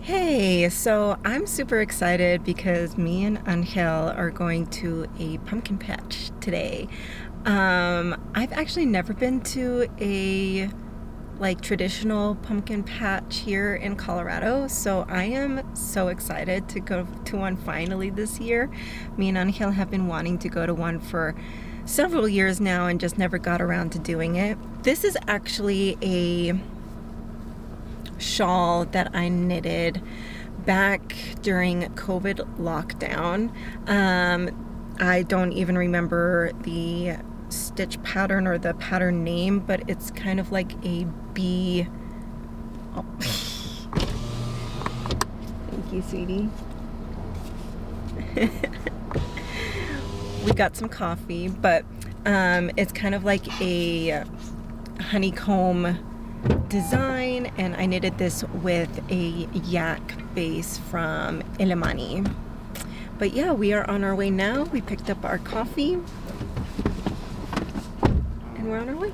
Hey, so I'm super excited because me and Angel are going to a pumpkin patch today. I've actually never been to a traditional pumpkin patch here in Colorado, so I am so excited to go to one finally this year. Me and Angel have been wanting to go to one for several years now and just never got around to doing it. This is actually a shawl that I knitted back during COVID lockdown. I don't even remember the stitch pattern or the pattern name, but it's kind of like a bee. Oh. Thank you, sweetie. We got some coffee, but it's kind of like a honeycomb design, and I knitted this with a yak base from Ilimani. But yeah, we are on our way now. We picked up our coffee and we're on our way.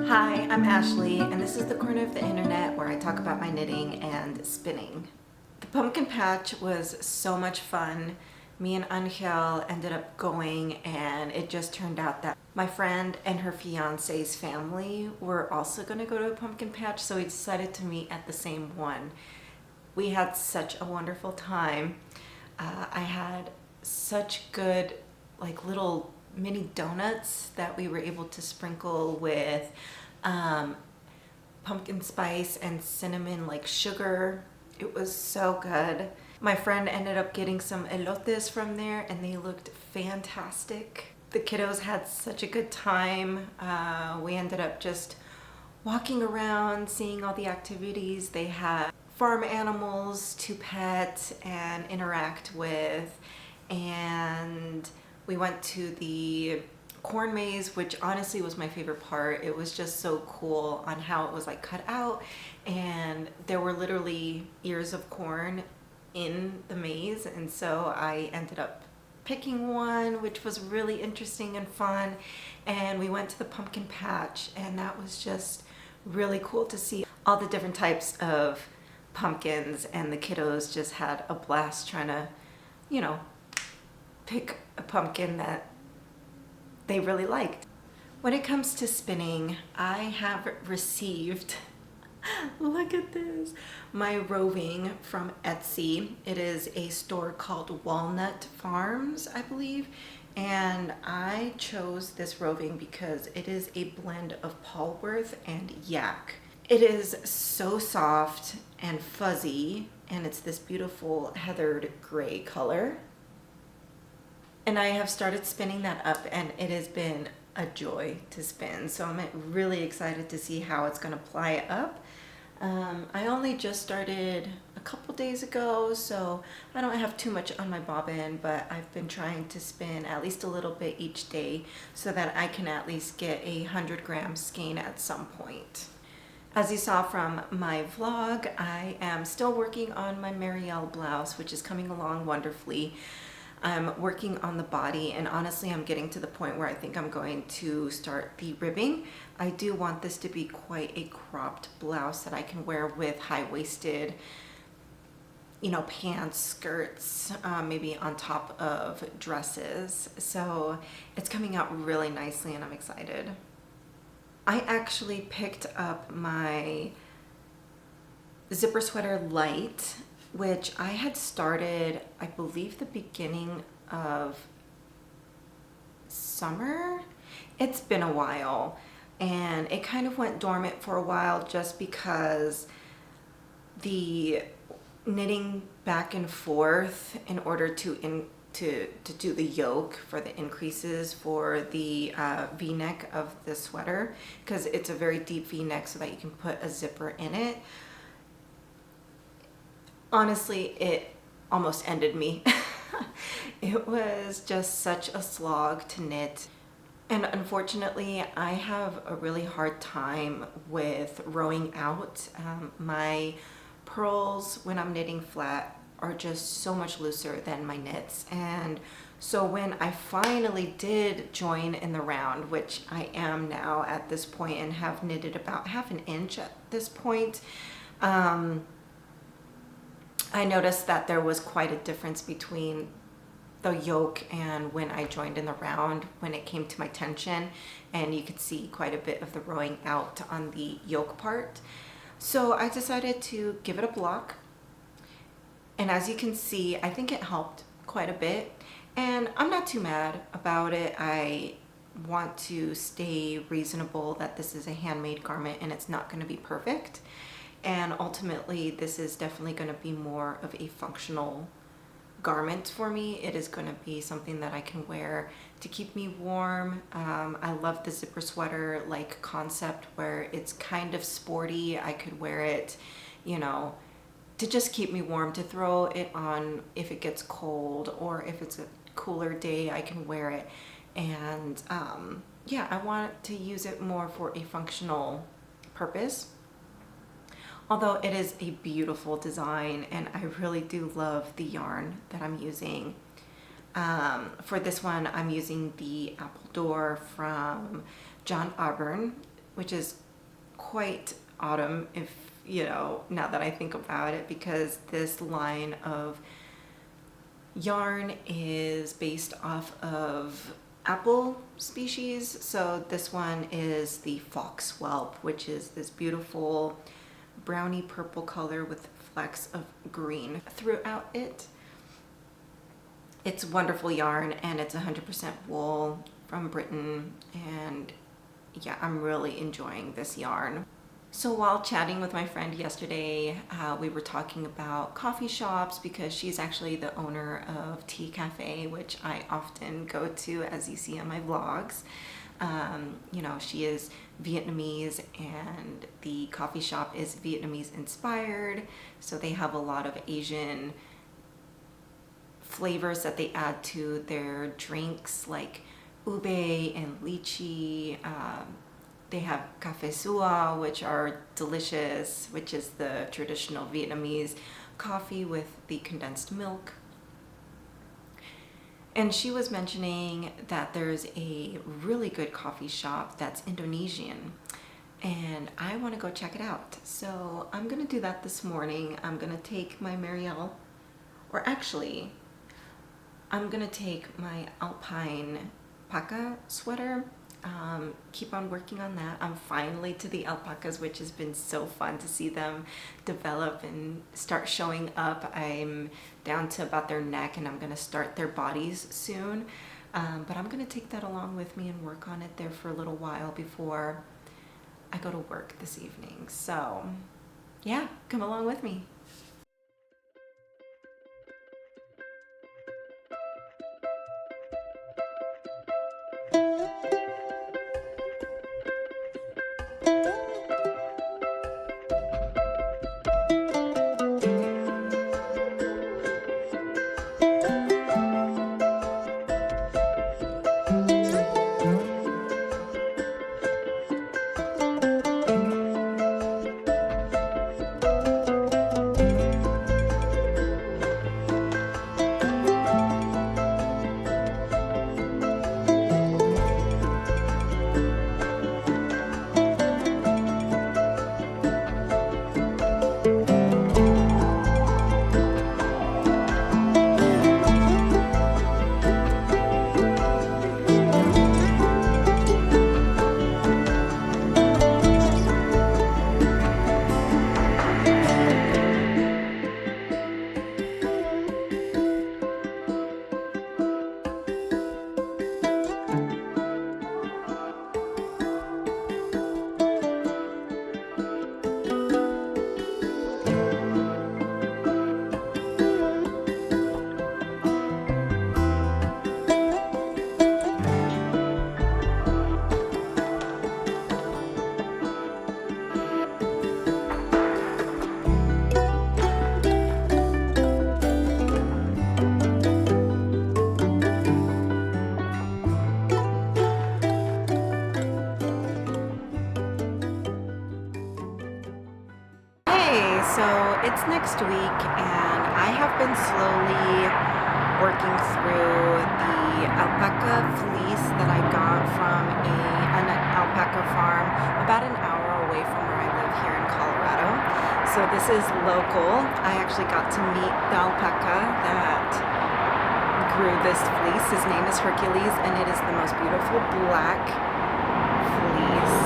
Hi, I'm Ashley, and this is the corner of the internet where I talk about my knitting and spinning. The pumpkin patch was so much fun. Me and Angel ended up going, and it just turned out that my friend and her fiance's family were also going to go to a pumpkin patch, so we decided to meet at the same one. We had such a wonderful time. I had such good, like, little mini donuts that we were able to sprinkle with pumpkin spice and cinnamon, like sugar. It was so good. My friend ended up getting some elotes from there, and they looked fantastic. The kiddos had such a good time. We ended up just walking around, seeing all the activities they had. Farm animals to pet and interact with, and we went to the corn maze, which honestly was my favorite part. It was just so cool on how it was like cut out, and there were literally ears of corn in the maze, and so I ended up picking one, which was really interesting and fun. And we went to the pumpkin patch, and that was just really cool to see all the different types of pumpkins, and the kiddos just had a blast trying to, you know, pick a pumpkin that they really liked. When it comes to spinning, I have received, look at this, my roving from Etsy. It is a store called Walnut Farms, I believe, and I chose this roving because it is a blend of Polworth and yak. It is so soft and fuzzy, and it's this beautiful heathered gray color. And I have started spinning that up, and it has been a joy to spin. So I'm really excited to see how it's going to ply up. I only just started a couple days ago, so I don't have too much on my bobbin, but I've been trying to spin at least a little bit each day so that I can at least get a 100-gram skein at some point. As you saw from my vlog, I am still working on my Marielle blouse, which is coming along wonderfully. I'm working on the body, and honestly I'm getting to the point where I think I'm going to start the ribbing. I do want this to be quite a cropped blouse that I can wear with high-waisted, you know, pants, skirts, maybe on top of dresses. So it's coming out really nicely, and I'm excited. I actually picked up my zipper sweater light, which I had started, I believe, the beginning of summer. It's been a while, and it kind of went dormant for a while just because the knitting back and forth in order to do the yoke for the increases for the v-neck of the sweater, because it's a very deep v-neck so that you can put a zipper in it. Honestly, it almost ended me. It was just such a slog to knit. And unfortunately, I have a really hard time with rowing out. My purls, when I'm knitting flat, are just so much looser than my knits. And so when I finally did join in the round, which I am now at this point and have knitted about ½ an inch at this point, I noticed that there was quite a difference between the yoke and when I joined in the round when it came to my tension, and you could see quite a bit of the rowing out on the yoke part. So I decided to give it a block, and as you can see, I think it helped quite a bit, and I'm not too mad about it. I want to stay reasonable that this is a handmade garment and it's not going to be perfect, and ultimately this is definitely going to be more of a functional garment for me. It is going to be something that I can wear to keep me warm. I love the zipper sweater like concept where it's kind of sporty. I could wear it, you know, to just keep me warm, to throw it on if it gets cold, or if it's a cooler day I can wear it. And yeah, I want to use it more for a functional purpose. Although it is a beautiful design, and I really do love the yarn that I'm using. For this one, I'm using the Apple Door from John Auburn, which is quite autumn, if you know, now that I think about it, because this line of yarn is based off of apple species. So this one is the fox whelp, which is this beautiful browny purple color with flecks of green throughout it. It's wonderful yarn, and it's 100% wool from Britain, and yeah, I'm really enjoying this yarn. So while chatting with my friend yesterday, we were talking about coffee shops, because she's actually the owner of Tea Cafe, which I often go to, as you see on my vlogs. You know, she is Vietnamese, and the coffee shop is Vietnamese inspired. So they have a lot of Asian flavors that they add to their drinks, like ube and lychee. They have café sua, which are delicious, which is the traditional Vietnamese coffee with the condensed milk. And she was mentioning that there's a really good coffee shop that's Indonesian, and I want to go check it out. So I'm going to do that this morning. I'm going to take my Marielle, or actually, I'm going to take my alpine paca sweater. Keep on working on that. I'm finally to the alpacas, which has been so fun to see them develop and start showing up. I'm down to about their neck, and I'm going to start their bodies soon. But I'm going to take that along with me and work on it there for a little while before I go to work this evening. So yeah, come along with me. So it's next week, and I have been slowly working through the alpaca fleece that I got from an alpaca farm about an hour away from where I live here in Colorado. So this is local. I actually got to meet the alpaca that grew this fleece. His name is Hercules, and it is the most beautiful black fleece.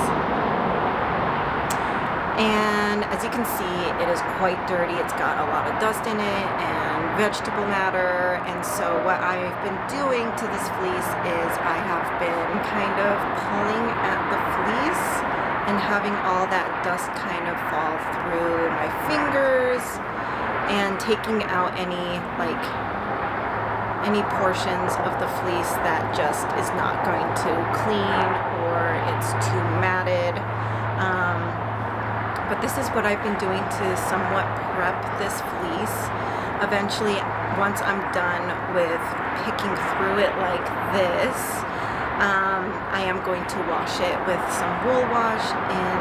And as you can see, it is quite dirty. It's got a lot of dust in it and vegetable matter. And so what I've been doing to this fleece is I have been kind of pulling at the fleece and having all that dust kind of fall through my fingers and taking out any portions of the fleece that just is not going to clean, or it's too matted. But this is what I've been doing to somewhat prep this fleece. Eventually, once I'm done with picking through it like this, I am going to wash it with some wool wash in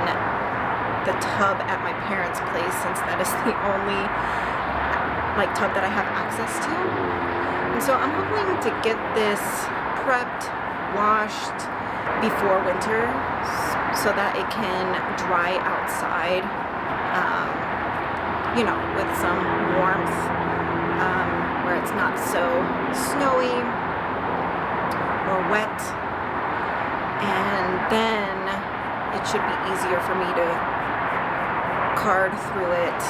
the tub at my parents' place, since that is the only tub that I have access to. And so I'm hoping to get this prepped, washed, before winter so that it can dry outside, with some warmth, where it's not so snowy or wet. And then it should be easier for me to card through it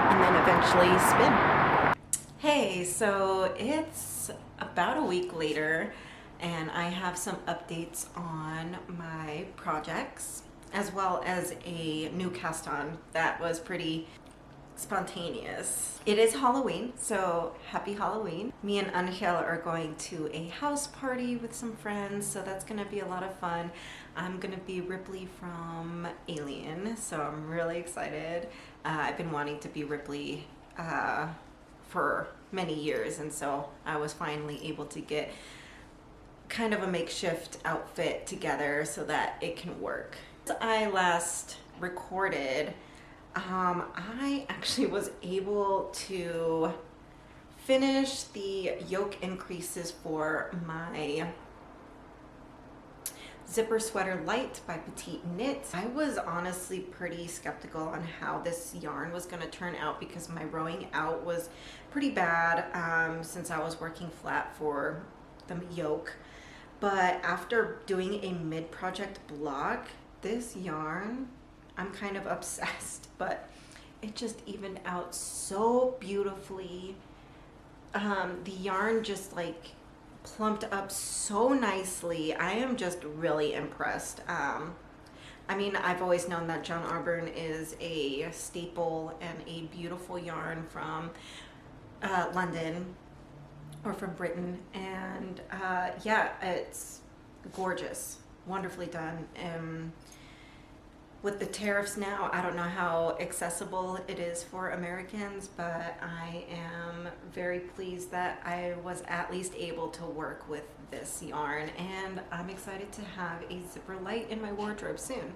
and then eventually spin. Hey, so it's about a week later and I have some updates on my projects as well as a new cast on that was pretty spontaneous. It is Halloween, so happy Halloween. Me and Angel are going to a house party with some friends, so that's gonna be a lot of fun. I'm gonna be Ripley from Alien, so I'm really excited. I've been wanting to be Ripley for many years, and so I was finally able to get kind of a makeshift outfit together so that it can work. I last recorded, I actually was able to finish the yoke increases for my zipper sweater light by Petite Knit. I was honestly pretty skeptical on how this yarn was going to turn out because my rowing out was pretty bad since I was working flat for the yoke. But after doing a mid-project block, this yarn, I'm kind of obsessed, but it just evened out so beautifully. The yarn just like plumped up so nicely. I am just really impressed. I mean, I've always known that John Auburn is a staple and a beautiful yarn from London or from Britain, and yeah, it's gorgeous, wonderfully done. With the tariffs now, I don't know how accessible it is for Americans, but I am very pleased that I was at least able to work with this yarn, and I'm excited to have a zipper light in my wardrobe soon.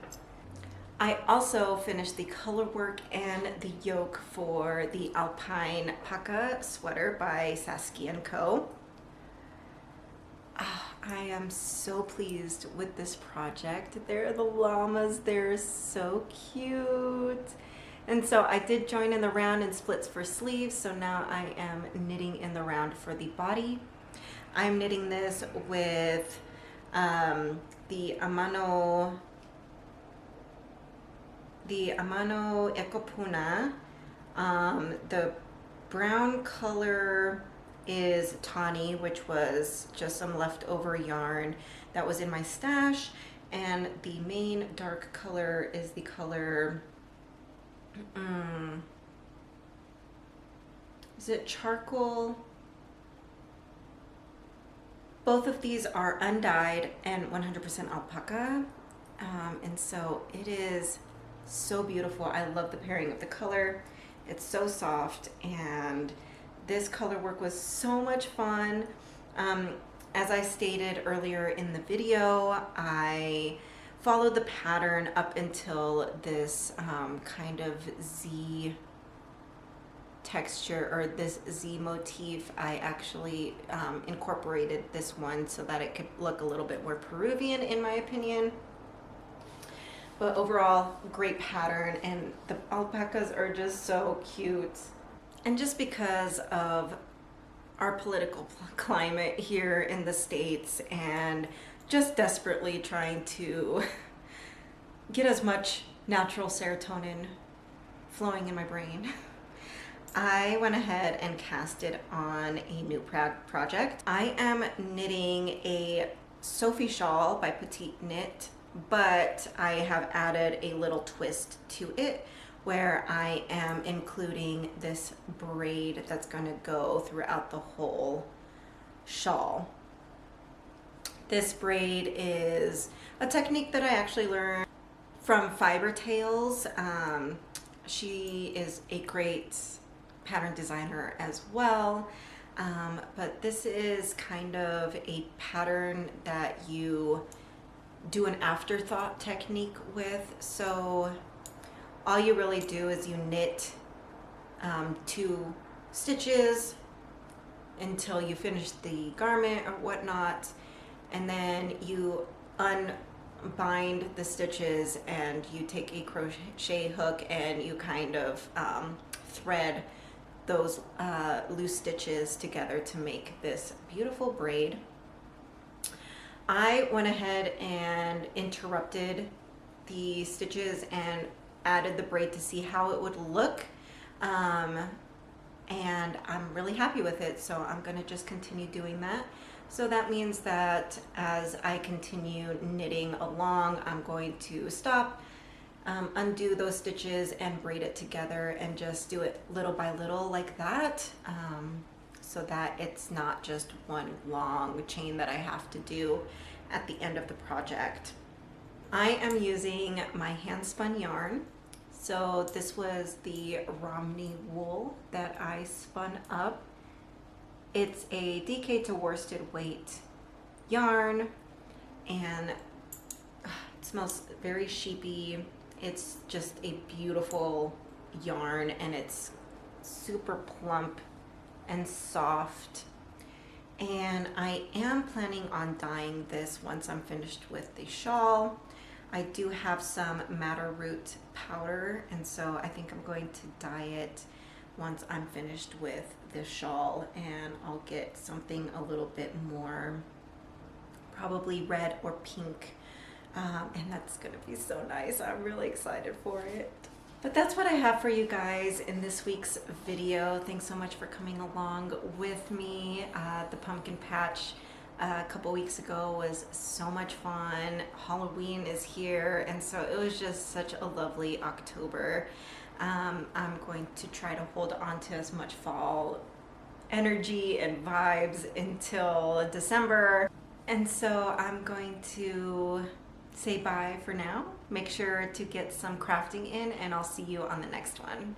I also finished the color work and the yoke for the Alpine Paca sweater by Saskia & Co. I am so pleased with this project. They're the llamas, they're so cute. And so I did join in the round and splits for sleeves, so now I am knitting in the round for the body. I'm knitting this with the Amano Ekopuna. The brown color is tawny, which was just some leftover yarn that was in my stash, and the main dark color is the color is it charcoal? Both of these are undyed and 100% alpaca, and so it is so beautiful. I love the pairing of the color. It's so soft, and this color work was so much fun. As I stated earlier in the video, I followed the pattern up until this kind of Z texture, or this Z motif. I actually incorporated this one so that it could look a little bit more Peruvian in my opinion. But overall, great pattern, and the alpacas are just so cute. And just because of our political climate here in the States and just desperately trying to get as much natural serotonin flowing in my brain, I went ahead and casted on a new project. I am knitting a Sophie shawl by Petite Knit, but I have added a little twist to it where I am including this braid that's going to go throughout the whole shawl. This braid is a technique that I actually learned from Fiber Tales. She is a great pattern designer as well, but this is kind of a pattern that you do an afterthought technique with. So all you really do is you knit 2 stitches until you finish the garment or whatnot, and then you unbind the stitches, and you take a crochet hook and you kind of thread those loose stitches together to make this beautiful braid. I went ahead and interrupted the stitches and added the braid to see how it would look. And I'm really happy with it, so I'm going to just continue doing that. So that means that as I continue knitting along, I'm going to stop, undo those stitches and braid it together and just do it little by little like that, so that it's not just one long chain that I have to do at the end of the project. I am using my hand spun yarn. So this was the Romney wool that I spun up. It's a DK to worsted weight yarn, and it smells very sheepy. It's just a beautiful yarn, and it's super plump and soft. And I am planning on dyeing this once I'm finished with the shawl. I do have some madder root powder, and so I think I'm going to dye it once I'm finished with this shawl, and I'll get something a little bit more, probably red or pink, and that's gonna be so nice. I'm really excited for it. But that's what I have for you guys in this week's video. Thanks so much for coming along with me. The pumpkin patch a couple weeks ago was so much fun. Halloween is here, and so it was just such a lovely October. I'm going to try to hold on to as much fall energy and vibes until December. And so I'm going to say bye for now. Make sure to get some crafting in, and I'll see you on the next one.